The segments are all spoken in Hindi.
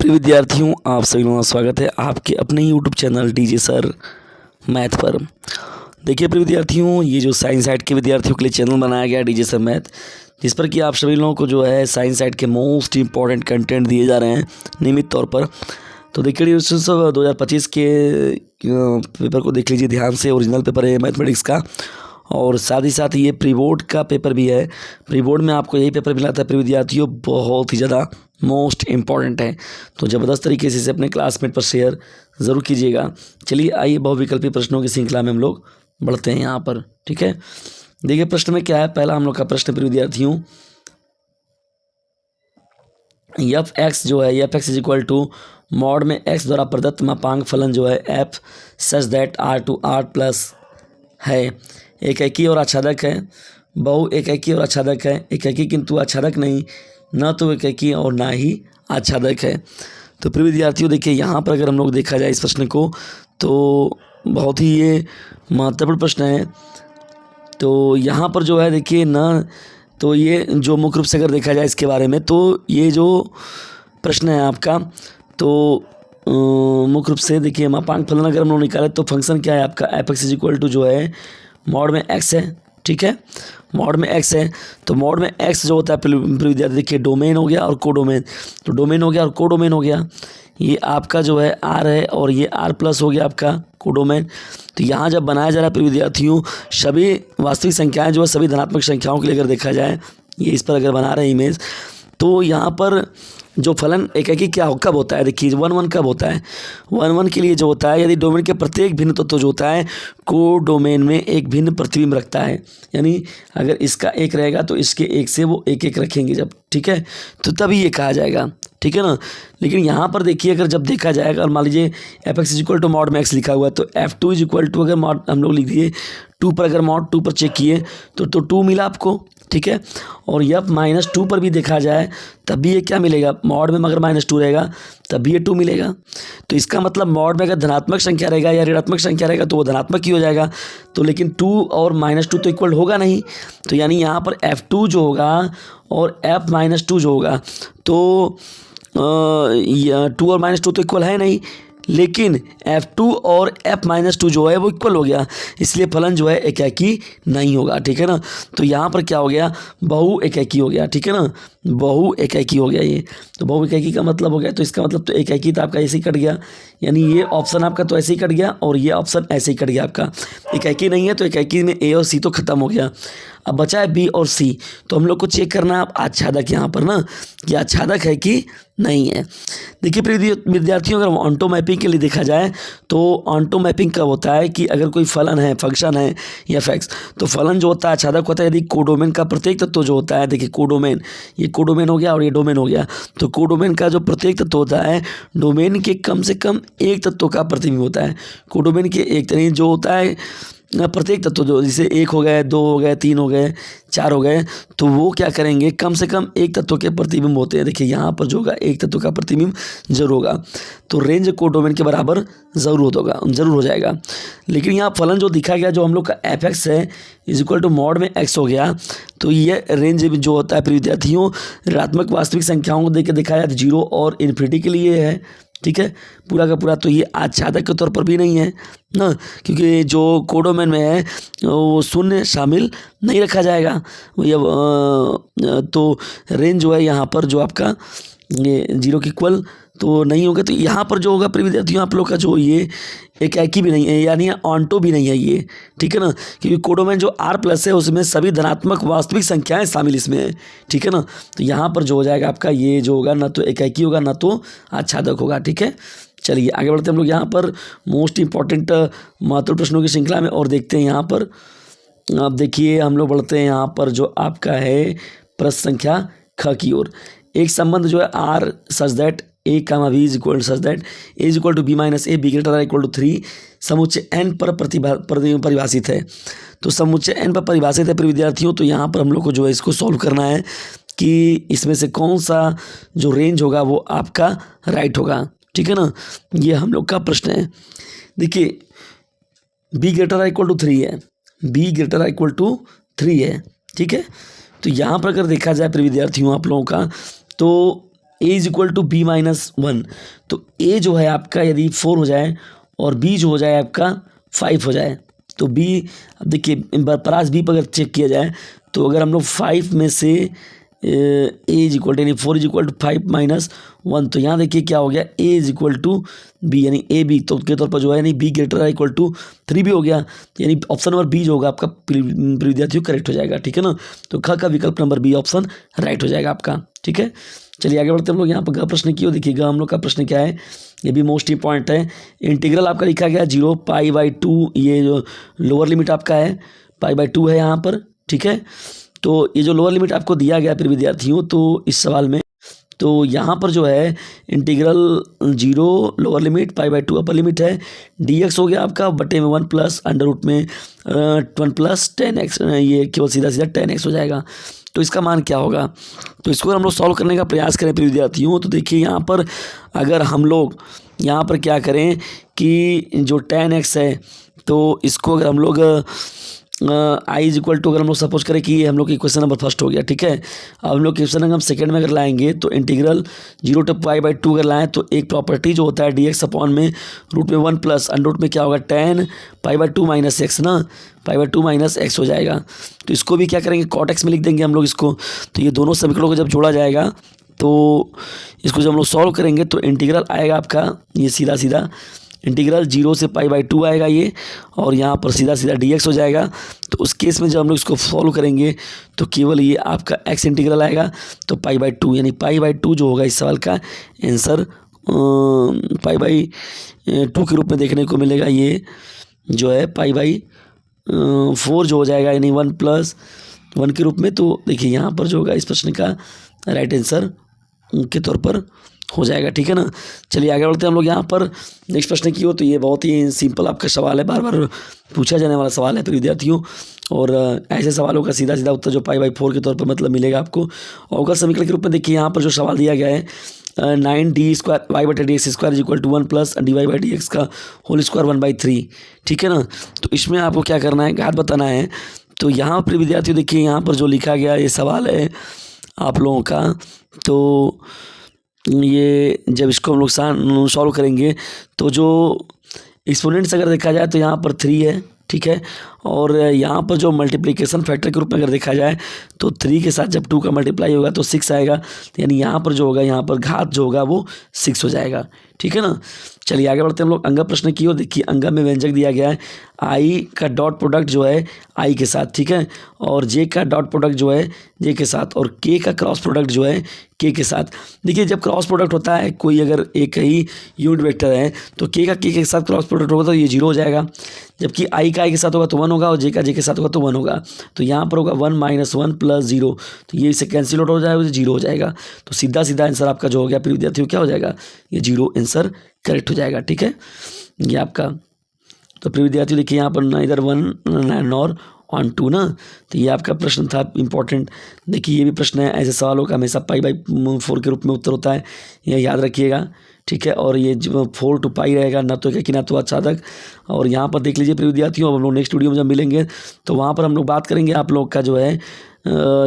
प्रिय विद्यार्थियों, आप सभी लोगों का स्वागत है आपके अपने YouTube channel DJ sir math पर। देखिए प्रिय विद्यार्थियों, ये जो साइंस साइड के विद्यार्थियों के लिए चैनल बनाया गया डीजे सर मैथ, जिस पर कि आप सभी लोगों को जो है साइंस साइड के मोस्ट इंपॉर्टेंट कंटेंट दिए जा रहे हैं नियमित तौर पर। तो देखिए 2025 के पेपर को देख लीजिए ध्यान से। ओरिजिनल पेपर है मैथमेटिक्स का, और साथ ही साथ ये प्री बोर्ड का पेपर भी है। प्री बोर्ड में आपको यही पेपर मिला था प्रिय विद्यार्थियों, बहुत ही ज़्यादा मोस्ट इम्पॉर्टेंट है। तो ज़बरदस्त तरीके से इसे अपने क्लासमेट पर शेयर ज़रूर कीजिएगा। चलिए आइए बहुविकल्पी प्रश्नों की श्रृंखला में हम लोग बढ़ते हैं यहाँ पर। ठीक है, देखिए प्रश्न में क्या है। पहला हम लोग का प्रश्न प्रिय विद्यार्थियों, एफ एक्स जो है f x is equal to mod में एक्स द्वारा प्रदत्त मापांक फलन जो है f such that R to R plus है। एकाकी और आच्छादक है, बहु एकाकी और आच्छादक है। एकाकी किंतु आच्छादक नहीं, न तो एकाकी और ना ही आच्छादक है। तो प्रिय विद्यार्थियों देखिए यहाँ पर अगर हम लोग देखा जाए इस प्रश्न को, तो बहुत ही ये महत्वपूर्ण प्रश्न है। तो यहाँ पर जो है देखिए न, तो ये जो मुख्य रूप से अगर देखा जाए इसके बारे में, तो ये जो प्रश्न है आपका, तो मुख्य रूप से देखिए मापांक फलन अगर हम लोग निकालें तो फंक्शन क्या है आपका f x is equal to जो है मॉड में एक्स है। ठीक है, मॉड में एक्स है। तो मॉड में एक्स जो होता है विद्यार्थी देखिए डोमेन हो गया और कोडोमेन। तो डोमेन हो गया और कोडोमेन हो गया। ये आपका जो है आर है और ये आर प्लस हो गया आपका कोडोमेन। तो यहाँ जब बनाया जा रहा है प्रिय विद्यार्थियों, सभी वास्तविक संख्याएं जो है सभी धनात्मक संख्याओं के लिए अगर देखा जाए, ये इस पर अगर बना रहे हैं इमेज, तो यहाँ पर जो फलन एकाकी क्या कब होता है, देखिए 1 1 कब होता है। 1 1 के लिए जो होता है, यदि डोमेन के प्रत्येक भिन्न तत्व जो होता है को डोमेन में एक भिन्न प्रतिबिंब रखता है। यानी अगर इसका एक रहेगा तो इसके एक से वो एक एक रखेंगे जब, ठीक है, तो तभी ये कहा जाएगा। ठीक है ना। लेकिन यहाँ पर देखिए अगर जब देखा जाएगा, और मान लीजिए f x is equal to mod में एक्स लिखा हुआ है, तो f two is equal to अगर मॉड हम लोग लिख दिए 2 पर, अगर मॉड 2 पर चेक किए तो 2 मिला आपको। ठीक है, और एफ -2 पर भी देखा जाए तब भी ये क्या मिलेगा, मॉड में अगर -2 रहेगा तब भी ये 2 मिलेगा। तो इसका मतलब मॉड में अगर धनात्मक संख्या रहेगा या ऋणात्मक संख्या रहेगा तो वो धनात्मक ही हो जाएगा। तो लेकिन 2 और -2 तो इक्वल होगा नहीं। तो यानी यहाँ पर F2 जो होगा और F -2 जो होगा, तो 2 और -2 तो इक्वल है नहीं, लेकिन F2 और F -2 जो है वो इक्वल हो गया, इसलिए फलन जो है एकाकी नहीं होगा। ठीक है ना। तो यहाँ पर क्या हो गया, बहु एकाकी हो गया। ठीक है ना, बहु एकाकी हो गया ये। तो बहु एकाकी का मतलब हो गया, तो इसका मतलब तो एकाकी तो आपका ऐसे ही कट गया। यानी ये ऑप्शन आपका तो ऐसे ही कट गया और ये ऑप्शन ऐसे ही कट गया आपका। एकाकी नहीं है तो एकाकी में ए और सी तो खत्म हो गया। अब बचा है बी और सी। तो हम लोग को चेक करना है अब आच्छादक यहाँ पर ना, कि आच्छादक है कि नहीं है। देखिए प्रिय विद्यार्थियों, अगर ऑन्टो मैपिंग के लिए देखा जाए तो ऑन्टो मैपिंग कब होता है कि अगर कोई फलन है, फंक्शन है या फैक्स, तो फलन जो होता है आच्छादक होता है यदि कोडोमेन का प्रत्येक तत्व जो होता है, देखिए कोडोमेन, ये कोडोमेन हो गया और ये डोमेन हो गया। तो कोडोमेन का जो प्रत्येक तत्व होता है डोमेन के कम से कम एक तत्व का प्रतिबिंब होता है। कोडोमेन के एक तरह जो होता है प्रत्येक तत्व जो, जैसे 1 हो गए, 2 हो गए, 3 हो गए, 4 हो गए, तो वो क्या करेंगे, कम से कम एक तत्व के प्रतिबिंब होते हैं। देखिए यहाँ पर जो होगा एक तत्व का प्रतिबिंब जरूर होगा, तो रेंज कोडोमेन के बराबर जरूर हो जाएगा। लेकिन यहाँ फलन जो दिखा गया जो हम लोग का एफ एक्स है इज इक्वल टू मॉड में एक्स हो गया, तो ये रेंज जो होता है प्रिय विद्यार्थियों ऋणात्मक वास्तविक संख्याओं को देख के देखा जाए तो 0 और इन्फिनिटी के लिए है। ठीक है, पूरा का पूरा। तो ये आच्छादक के तौर पर भी नहीं है ना, क्योंकि जो कोडोमेन में है वो शून्य शामिल नहीं रखा जाएगा। तो रेंज जो है यहाँ पर जो आपका ये 0 के इक्वल तो नहीं होगा। तो यहाँ पर जो होगा प्रिय विद्यार्थियों आप लोग का जो ये एकाकी भी नहीं है, यानी ऑन्टो भी नहीं है ये। ठीक है ना, क्योंकि कोडोमेन जो आर प्लस है उसमें सभी धनात्मक वास्तविक संख्याएं शामिल इसमें है। ठीक है ना, तो यहाँ पर जो हो जाएगा आपका ये जो होगा ना तो एकाकी होगा ना तो आच्छादक होगा। ठीक है, चलिए आगे बढ़ते हैं हम लोग यहाँ पर मोस्ट इंपॉर्टेंट महत्वपूर्ण प्रश्नों की श्रृंखला में और देखते हैं यहाँ पर। अब देखिए हम लोग बढ़ते हैं यहाँ पर जो आपका है प्रश्न संख्या ख की ओर। एक संबंध जो है R such that a comma b is equal such that a is equal to B minus a b greater equal to 3 समुच्चय एन पर परिभाषित है। तो समुच्चय एन पर परिभाषित है प्रिय विद्यार्थियों। तो यहाँ पर हम लोग को जो है इसको सॉल्व करना है कि इसमें से कौन सा जो रेंज होगा वो आपका राइट होगा। ठीक है ना, ये हम लोग का प्रश्न है। देखिए बी ग्रेटर इक्वल टू 3 है, बी ग्रेटर इक्वल टू 3 है। ठीक है, तो यहाँ पर अगर देखा जाए प्रिय विद्यार्थियों आप लोगों का, तो A is equal to B minus 1, तो ए जो है आपका यदि 4 हो जाए और बी जो हो जाए आपका 5 हो जाए, तो बी, अब देखिए परास बी पर अगर चेक किया जाए तो अगर हम लोग 5 में से ए इज इक्वल टू यानी 4 इज इक्वल टू 5 माइनस 1, तो यहाँ देखिए क्या हो गया, ए इज इक्वल टू बी यानी ए बी, तो के तौर पर जो है यानी बी ग्रेटर है इक्वल टू 3 भी हो गया, यानी ऑप्शन नंबर बी जो होगा आपका विद्यार्थियों करेक्ट हो जाएगा। ठीक है ना, तो ख का विकल्प नंबर बी ऑप्शन राइट हो जाएगा आपका। ठीक है, चलिए आगे बढ़ते हम लोग। यहाँ पर ग प्रश्न की हो, देखिएगा हम लोग का प्रश्न क्या है, ये भी मोस्ट इंपॉर्टेंट है। इंटीग्रल आपका लिखा गया 0π/2, ये जो लोअर लिमिट आपका है π/2 है यहाँ पर। ठीक है, तो ये जो लोअर लिमिट आपको दिया गया फिर विद्यार्थियों, तो इस सवाल में तो यहाँ पर जो है integral 0 lower limit π/2 upper limit है, dx हो गया आपका बटे में 1 प्लस अंडर रूट में 1 प्लस 10x, ये केवल सीधा सीधा 10x हो जाएगा। तो इसका मान क्या होगा, तो इसको हम लोग सॉल्व करने का प्रयास करें फिर विद्यार्थियों। तो देखिए यहाँ पर अगर हम लोग यहाँ पर क्या करें कि जो 10x है, तो इसको अगर हम लोग आई इज इक्वल टू, अगर हम लोग सपोज करें कि हम लोग की क्वेश्चन नंबर फर्स्ट हो गया। ठीक है, अब हम लोग क्वेश्चन नंबर सेकंड में अगर लाएंगे तो इंटीग्रल 0 to π/2 अगर लाएँ तो एक प्रॉपर्टी जो होता है dx अपॉन में रूट में 1 प्लस अंडर रूट में क्या होगा 10 π/2 माइनस एक्स ना, π/2 माइनस एक्स हो जाएगा। तो इसको भी क्या करेंगे cot x में लिख देंगे हम लोग इसको। तो ये दोनों समीकरणों को जब जोड़ा जाएगा तो इसको जब हम लोग सॉल्व करेंगे तो इंटीग्रल आएगा आपका ये सीधा सीधा इंटीग्रल 0 से π/2 आएगा ये, और यहाँ पर सीधा सीधा dx हो जाएगा। तो उस केस में जब हम लोग इसको सॉल्व करेंगे तो केवल ये आपका x इंटीग्रल आएगा, तो π/2 यानी π/2 जो होगा इस सवाल का आंसर π/2 के रूप में देखने को मिलेगा। ये जो है π/4 जो हो जाएगा यानी 1 प्लस 1 के रूप में। तो देखिए यहाँ पर जो होगा इस प्रश्न का राइट आंसर के तौर पर हो जाएगा। ठीक है ना, चलिए आगे बढ़ते हैं हम लोग। यहाँ पर नेक्स्ट प्रश्न की हो, तो ये बहुत ही सिंपल आपका सवाल है, बार बार पूछा जाने वाला सवाल है फिर विद्यार्थियों, और ऐसे सवालों का सीधा सीधा उत्तर जो π/4 के तौर पर मतलब मिलेगा आपको। अवकल समीकरण के रूप में देखिए यहाँ पर जो सवाल दिया गया है 9d² y/dx² is equal to 1 plus dy/dx का होल स्क्वायर 1/3। ठीक है ना, तो इसमें आपको क्या करना है, घात बताना है। तो यहाँ पर विद्यार्थियों देखिए यहाँ पर जो लिखा गया ये सवाल है आप लोगों का, तो ये जब इसको हम लोग सॉल्व करेंगे तो जो एक्सपोनेंट्स अगर देखा जाए तो यहाँ पर 3 है। ठीक है, और यहाँ पर जो मल्टीप्लिकेशन फैक्टर के रूप में अगर देखा जाए तो 3 के साथ जब 2 का मल्टीप्लाई होगा तो 6 आएगा, तो यानी यहाँ पर जो होगा यहाँ पर घात जो होगा वो 6 हो जाएगा। ठीक है ना, चलिए आगे बढ़ते हैं हम लोग। अंगा प्रश्न की ओर देखिए, अंगा में व्यंजक दिया गया है आई का डॉट प्रोडक्ट जो है आई के साथ, ठीक है, और जे का डॉट प्रोडक्ट जो है जे के साथ, और के का क्रॉस प्रोडक्ट जो है के के साथ। देखिए जब क्रॉस प्रोडक्ट होता है कोई अगर एक ही यूनिट वेक्टर है तो के का के साथ क्रॉस प्रोडक्ट होगा तो ये 0 हो जाएगा, जबकि आई का आई के साथ होगा तो 1 होगा, और जे का जे के साथ होगा तो 1 होगा। तो यहाँ पर होगा 1 - 1 + 0, तो ये इससे कैंसिल आउट हो जाएगा, तो 0 हो जाएगा। तो सीधा सीधा आंसर आपका जो हो गया फिर विद्यार्थियों क्या हो जाएगा, ये 0 आंसर करेक्ट हो जाएगा। ठीक है, ये आपका। तो फिर विद्यार्थियों देखिए यहाँ पर नाइदर 1 नॉर ऑन 2 ना, तो ये आपका प्रश्न था इंपॉर्टेंट। देखिए ये भी प्रश्न है, ऐसे सवालों का हमेशा π/4 के रूप में उत्तर होता है, यह याद रखिएगा। ठीक है, और ये 4 to π रहेगा, ना तो कि ना तो साधक। और यहाँ पर देख लीजिए फिर विद्यार्थियों, अब हम लोग नेक्स्ट वीडियो में जब मिलेंगे तो वहाँ पर हम लोग बात करेंगे आप लोग का जो है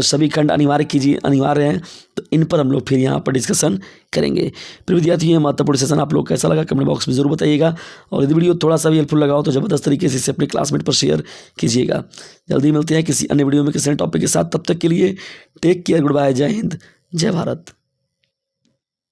सभी खंड अनिवार्य हैं, तो इन पर हम लोग फिर यहाँ पर डिस्कशन करेंगे। फिर विद्यार्थियों ये महत्वपूर्ण सेशन आप लोग कैसा लगा कमेंट बॉक्स में ज़रूर बताइएगा, और यदि वीडियो थोड़ा सा भी हेल्पफुल लगा हो तो ज़बरदस्त तरीके से इसे अपने क्लासमेट पर शेयर कीजिएगा। जल्दी मिलते हैं किसी अन्य वीडियो में किसी अन्य टॉपिक के साथ, तब तक के लिए टेक केयर, गुड बाय, जय हिंद, जय भारत।